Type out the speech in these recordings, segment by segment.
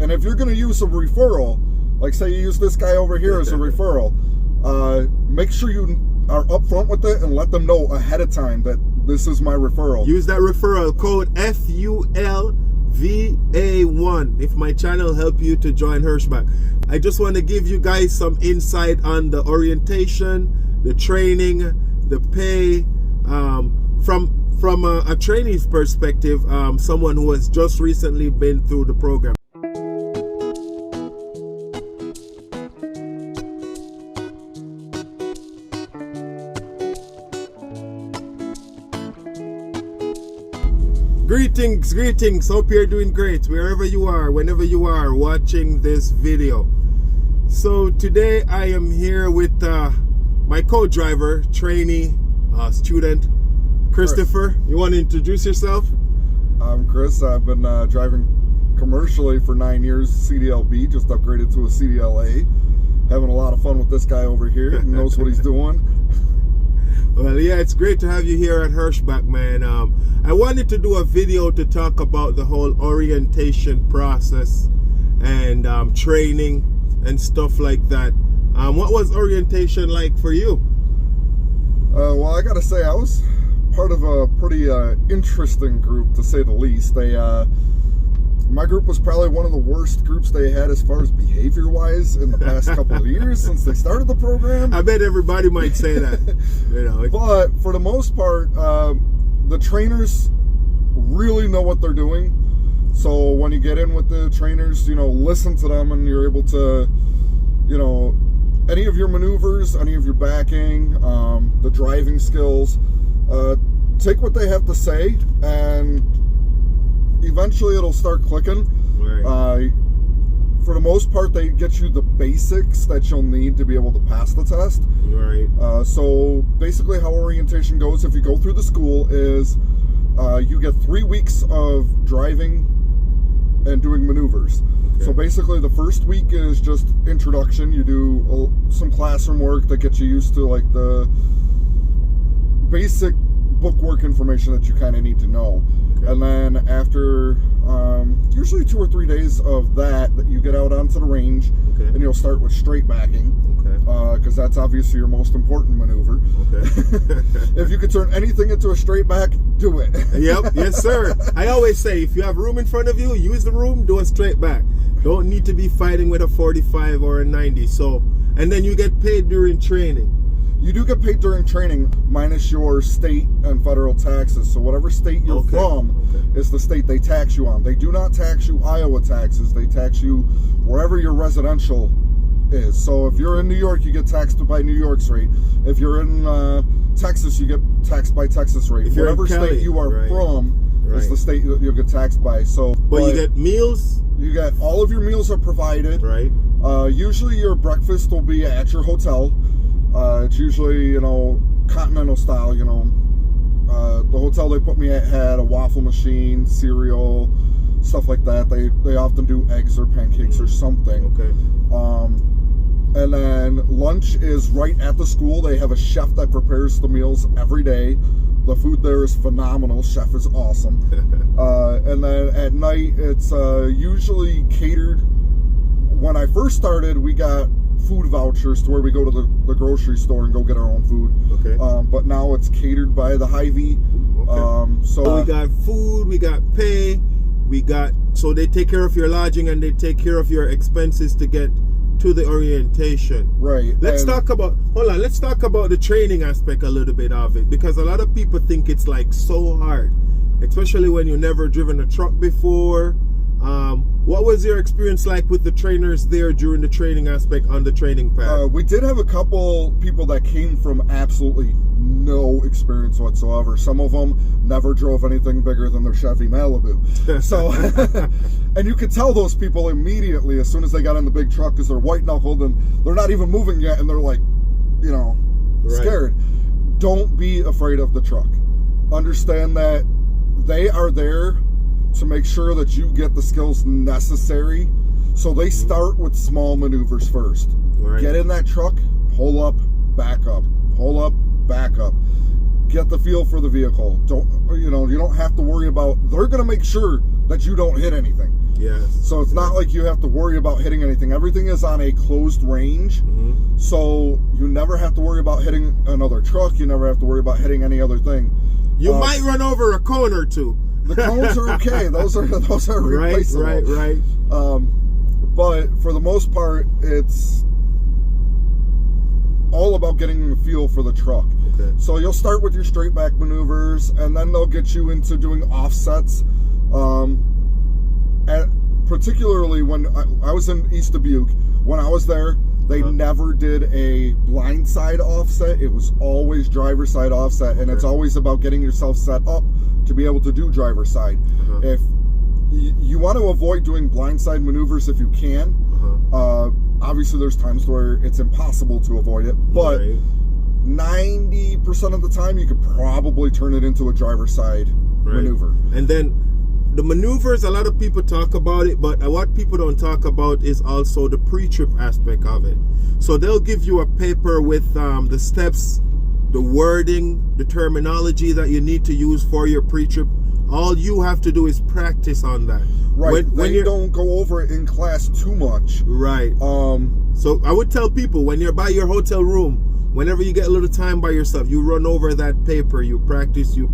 And if you're going to use a referral, like say you use this guy over here as a referral, make sure you are upfront with it and let them know ahead of time that this is my referral. Use that referral code FULVA1 if my channel help you to join Hirschbach. I just want to give you guys some insight on the orientation, the training, the pay, from a trainee's perspective, someone who has just recently been through the program. Greetings, hope you're doing great wherever you are, whenever you are watching this video. So today I am here with my co-driver, trainee, student, Christopher. You want to introduce yourself? I'm Chris. I've been driving commercially for 9 years, CDLB, just upgraded to a CDLA. Having a lot of fun with this guy over here. He knows what he's doing. Well, yeah, it's great to have you here at Hirschbach, man. I wanted to do a video to talk about the whole orientation process and training and stuff like that. What was orientation like for you? Well, I gotta say, I was part of a pretty interesting group, to say the least. My group was probably one of the worst groups they had as far as behavior-wise in the past couple of years since they started the program. I bet everybody might say that. You know. But for the most part, the trainers really know what they're doing. So when you get in with the trainers, you know, listen to them, and you're able to, you know, any of your maneuvers, any of your backing, the driving skills, take what they have to say, and eventually it'll start clicking. Right. For the most part, they get you the basics that you'll need to be able to pass the test. Right. So basically how orientation goes, if you go through the school, is you get 3 weeks of driving and doing maneuvers. Okay. So basically the first week is just introduction. You do some classroom work that gets you used to like the basic bookwork information that you kind of need to know. Okay. And then after usually 2 or 3 days of that you get out onto the range. Okay. And you'll start with straight backing. Okay. Because that's obviously your most important maneuver. Okay. If you could turn anything into a straight back, do it. Yep, yes sir. I always say, if you have room in front of you, use the room, do a straight back. Don't need to be fighting with a 45 or a 90. So, and then you get paid during training. You do get paid during training, minus your state and federal taxes. So whatever state you're from is the state they tax you on. They do not tax you Iowa taxes. They tax you wherever your residential is. So if you're in New York, you get taxed by New York's rate. If you're in Texas, you get taxed by Texas rate. Whatever state you are from is the state that you'll get taxed by. So, but you get meals? You get, all of your meals are provided. Right. Usually your breakfast will be at your hotel. It's usually, you know, continental style, you know. The hotel they put me at had a waffle machine, cereal, stuff like that. They often do eggs or pancakes or something. Okay. And then lunch is right at the school. They have a chef that prepares the meals every day. The food there is phenomenal. Chef is awesome. And then at night, it's usually catered. When I first started, we got food vouchers to where we go to the grocery store and go get our own food. Okay. But now it's catered by the Hy-Vee. Okay. So we got food, we got pay, so they take care of your lodging and they take care of your expenses to get to the orientation. Right. Let's talk about the training aspect a little bit of it, because a lot of people think it's like so hard, especially when you've never driven a truck before. What was your experience like with the trainers there during the training aspect on the training pad? We did have a couple people that came from absolutely no experience whatsoever. Some of them never drove anything bigger than their Chevy Malibu. So, and you could tell those people immediately as soon as they got in the big truck, because they're white-knuckled and they're not even moving yet, and they're like, you know, scared. Don't be afraid of the truck. Understand that they are there to make sure that you get the skills necessary. So they start with small maneuvers first. Right. Get in that truck, pull up, back up, pull up, back up. Get the feel for the vehicle. You don't have to worry about, they're going to make sure that you don't hit anything. Yes. So it's not like you have to worry about hitting anything. Everything is on a closed range. So you never have to worry about hitting another truck. You never have to worry about hitting any other thing. You might run over a cone or two. The cones are okay. Those are replaceable. Right. But for the most part, it's all about getting the feel for the truck. Okay. So you'll start with your straight back maneuvers, and then they'll get you into doing offsets. Particularly when I was in East Dubuque, when I was there, they never did a blind side offset. It was always driver side offset, and it's always about getting yourself set up to be able to do driver side. If you want to avoid doing blind side maneuvers if you can, obviously there's times where it's impossible to avoid it, but 90% of the time you could probably turn it into a driver side maneuver. And then the maneuvers, a lot of people talk about it, but what people don't talk about is also the pre-trip aspect of it. So they'll give you a paper with the steps, the wording, the terminology that you need to use for your pre-trip. All you have to do is practice on that. Right. When you don't go over it in class too much. Right. So I would tell people, when you're by your hotel room, whenever you get a little time by yourself, you run over that paper, you practice, and you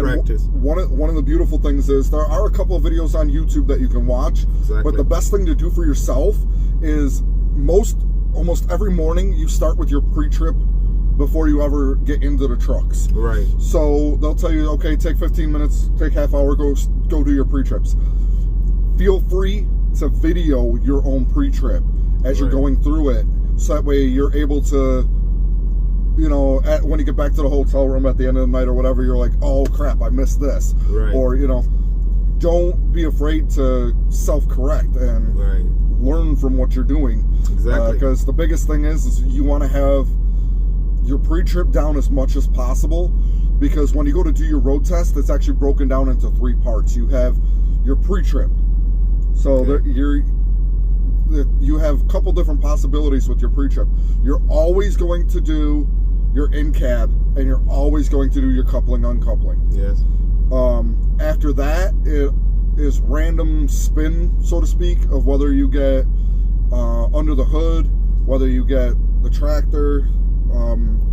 practice. One of the beautiful things is there are a couple of videos on YouTube that you can watch. But the best thing to do for yourself is almost every morning you start with your pre-trip before you ever get into the trucks. Right. So they'll tell you, okay, take 15 minutes, take half hour, go do your pre-trips. Feel free to video your own pre-trip as you're going through it. So that way you're able to, when you get back to the hotel room at the end of the night or whatever, you're like, oh crap, I missed this. Right. Or, don't be afraid to self-correct and learn from what you're doing. Exactly. Because the biggest thing is you want to have your pre-trip down as much as possible, because when you go to do your road test, it's actually broken down into 3 parts. You have your pre-trip. So you have a couple different possibilities with your pre-trip. You're always going to do your in-cab, and you're always going to do your coupling, uncoupling. Yes. After that, it is random spin, so to speak, of whether you get under the hood, whether you get the tractor,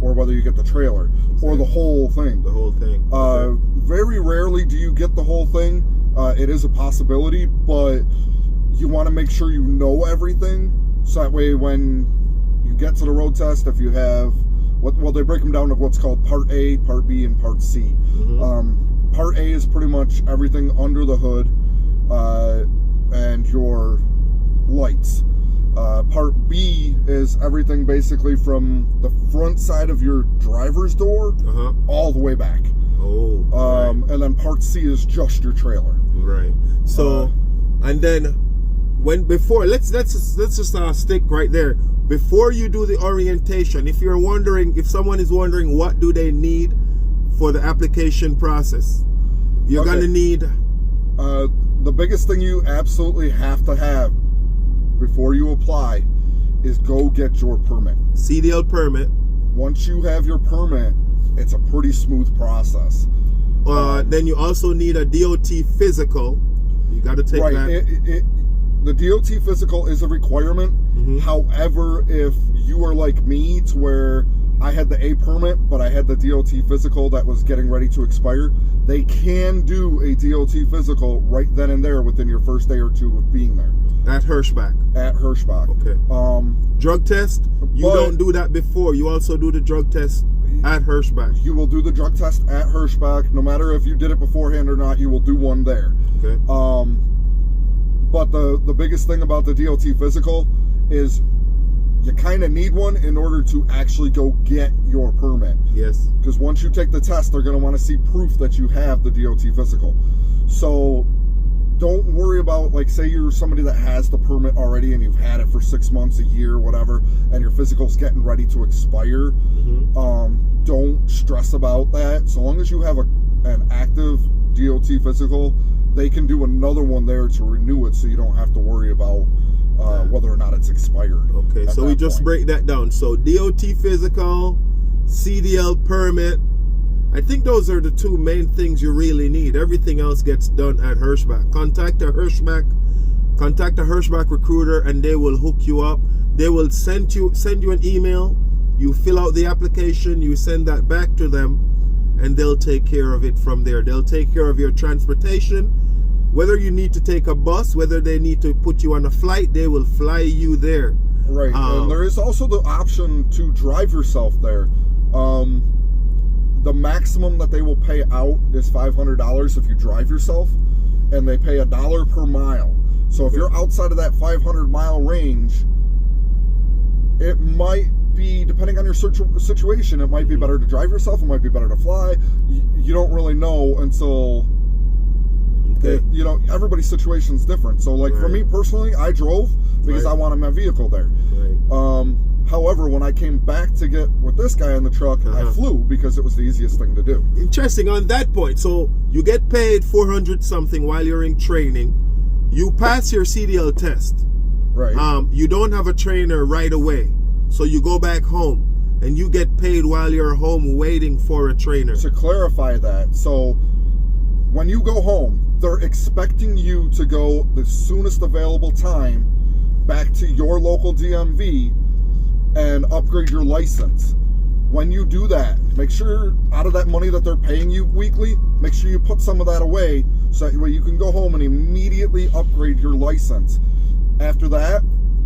or whether you get the trailer, or the whole thing. The whole thing. Very rarely do you get the whole thing. It is a possibility, but you want to make sure you know everything, so that way when you get to the road test, if you have, they break them down to what's called Part A, Part B, and Part C. Part A is pretty much everything under the hood and your lights. Part B is everything basically from the front side of your driver's door all the way back. And then Part C is just your trailer. Right. So, and then let's just stick right there. Before you do the orientation, if someone is wondering what do they need for the application process, you're gonna need the biggest thing you absolutely have to have before you apply is go get your permit. CDL permit. Once you have your permit, it's a pretty smooth process. Then you also need a DOT physical. You got to take that. The DOT physical is a requirement. However, if you are like me, to where I had the A permit, but I had the DOT physical that was getting ready to expire, they can do a DOT physical right then and there within your first day or two of being there. At Hirschbach. Okay. Drug test, you don't do that before. You also do the drug test at Hirschbach. You will do the drug test at Hirschbach. No matter if you did it beforehand or not, you will do one there. Okay. But the biggest thing about the DOT physical is you kind of need one in order to actually go get your permit. Yes. Because once you take the test, they're going to want to see proof that you have the DOT physical. So don't worry about, like, say you're somebody that has the permit already and you've had it for 6 months, a year, whatever, and your physical's getting ready to expire. Don't stress about that. So long as you have an active DOT physical, they can do another one there to renew it, so you don't have to worry about whether or not it's expired. Okay, so we just break that down. So DOT physical, CDL permit, I think those are the two main things you really need. Everything else gets done at Hirschbach. Contact a Hirschbach recruiter, and they will hook you up. They will send you an email. You fill out the application, you send that back to them, and they'll take care of it from there. They'll take care of your transportation. Whether you need to take a bus, whether they need to put you on a flight, they will fly you there. Right, and there is also the option to drive yourself there. The maximum that they will pay out is $500 if you drive yourself, and they pay $1 per mile. So if you're outside of that 500-mile range, it might be, depending on your situation, it might be better to drive yourself, it might be better to fly. You don't really know until, you know, everybody's situation is different. So like for me personally, I drove because I wanted my vehicle there. However, when I came back to get with this guy in the truck, I flew because it was the easiest thing to do. Interesting on that point. So you get paid 400 something while you're in training. You pass your CDL test. Right. You don't have a trainer right away. So you go back home and you get paid while you're home waiting for a trainer. To clarify that, so when you go home, they're expecting you to go the soonest available time back to your local DMV and upgrade your license. When you do that, make sure out of that money that they're paying you weekly, make sure you put some of that away so that way you can go home and immediately upgrade your license. After that,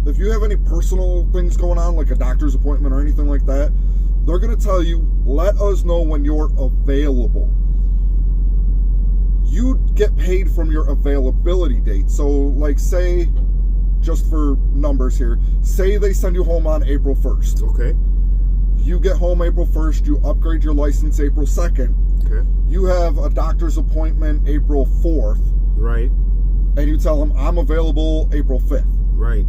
if you have any personal things going on, like a doctor's appointment or anything like that, they're going to tell you, let us know when you're available. You get paid from your availability date. So like say, just for numbers here, say they send you home on April 1st. Okay. You get home April 1st, you upgrade your license April 2nd. Okay. You have a doctor's appointment April 4th. Right. And you tell them, I'm available April 5th. Right.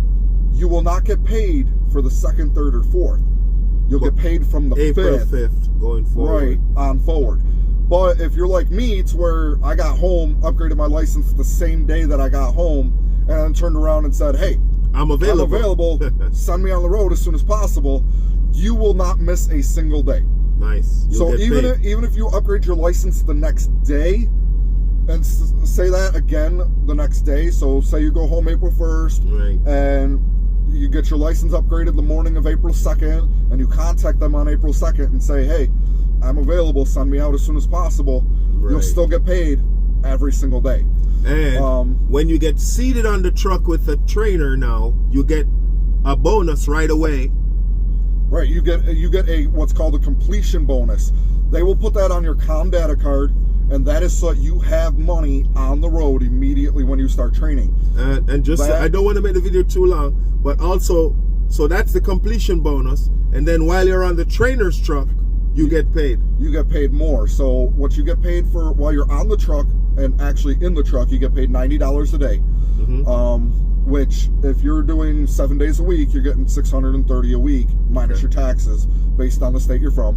You will not get paid for the 2nd, 3rd, or 4th. You'll get paid from the April 5th. 5th going forward. Right, on forward. But if you're like me, it's where I got home, upgraded my license the same day that I got home, and then turned around and said, hey, I'm available. Send me on the road as soon as possible. You will not miss a single day. Nice. So even if you upgrade your license the next day, and say that again the next day, so say you go home April 1st, and you get your license upgraded the morning of April 2nd, and you contact them on April 2nd and say, hey, I'm available, send me out as soon as possible, you'll still get paid every single day. And when you get seated on the truck with a trainer now, you get a bonus right away. Right, you get a what's called a completion bonus. They will put that on your COM data card, and that is so you have money on the road immediately when you start training. And just, I don't want to make the video too long, but also, so that's the completion bonus. And then while you're on the trainer's truck, you get paid. You get paid more. So what you get paid for while you're on the truck and actually in the truck, you get paid $90 a day. Which, if you're doing 7 days a week, you're getting $630 a week minus your taxes, based on the state you're from.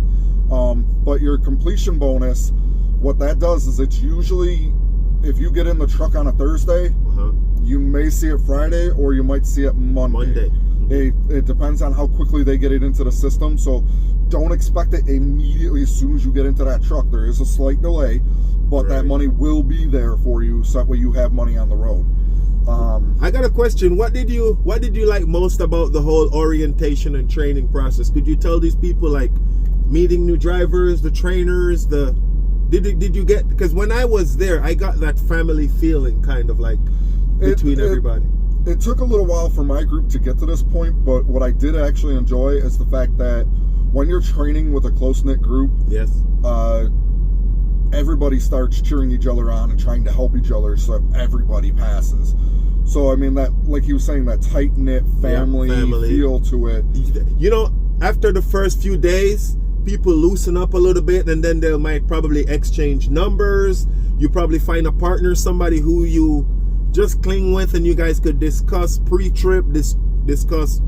But your completion bonus, what that does is it's usually, if you get in the truck on a Thursday, you may see it Friday or you might see it Monday. It depends on how quickly they get it into the system. So don't expect it immediately as soon as you get into that truck. There is a slight delay, but that money will be there for you, so that way you have money on the road. I got a question. What did you like most about the whole orientation and training process? Could you tell these people, like, meeting new drivers, the trainers, did you get, because when I was there, I got that family feeling, kind of like, between everybody. It took a little while for my group to get to this point, but what I did actually enjoy is the fact that when you're training with a close-knit group, everybody starts cheering each other on and trying to help each other so that everybody passes. So I mean, that, like he was saying, that tight-knit family feel to it. You know, after the first few days, people loosen up a little bit, and then they might probably exchange numbers. You probably find a partner, somebody who you just cling with, and you guys could discuss pre-trip, discuss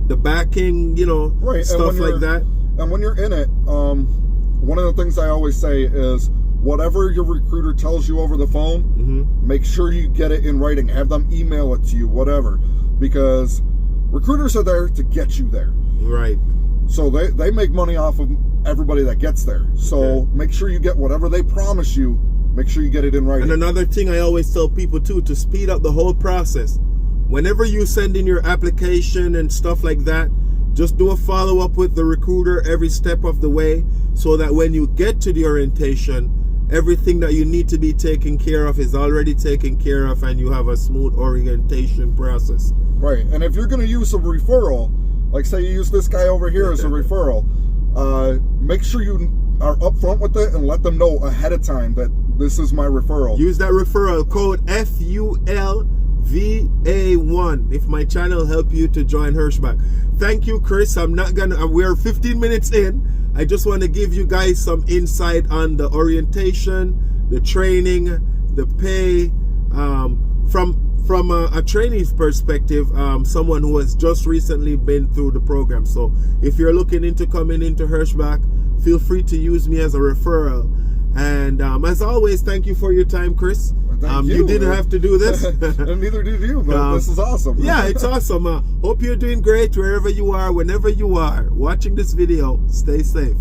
the backing, you know, stuff like that. And when you're in it, one of the things I always say is, whatever your recruiter tells you over the phone, make sure you get it in writing. Have them email it to you, whatever. Because recruiters are there to get you there. Right. So they make money off of everybody that gets there. So make sure you get whatever they promise you. Make sure you get it in writing. And another thing I always tell people too, to speed up the whole process, whenever you send in your application and stuff like that, just do a follow-up with the recruiter every step of the way, so that when you get to the orientation, everything that you need to be taken care of is already taken care of, and you have a smooth orientation process. Right. And if you're going to use a referral, like say you use this guy over here as a referral, make sure you are upfront with it and let them know ahead of time that this is my referral. Use that referral code FULVA1 if my channel help you to join Hirschbach. Thank you, Chris. We're 15 minutes in. I just want to give you guys some insight on the orientation, the training, the pay, from a trainee's perspective, someone who has just recently been through the program. So if you're looking into coming into Hirschbach, feel free to use me as a referral. And as always, thank you for your time, Chris. You didn't have to do this. And neither did you, but this is awesome. Yeah, it's awesome. Hope you're doing great wherever you are, whenever you are watching this video. Stay safe.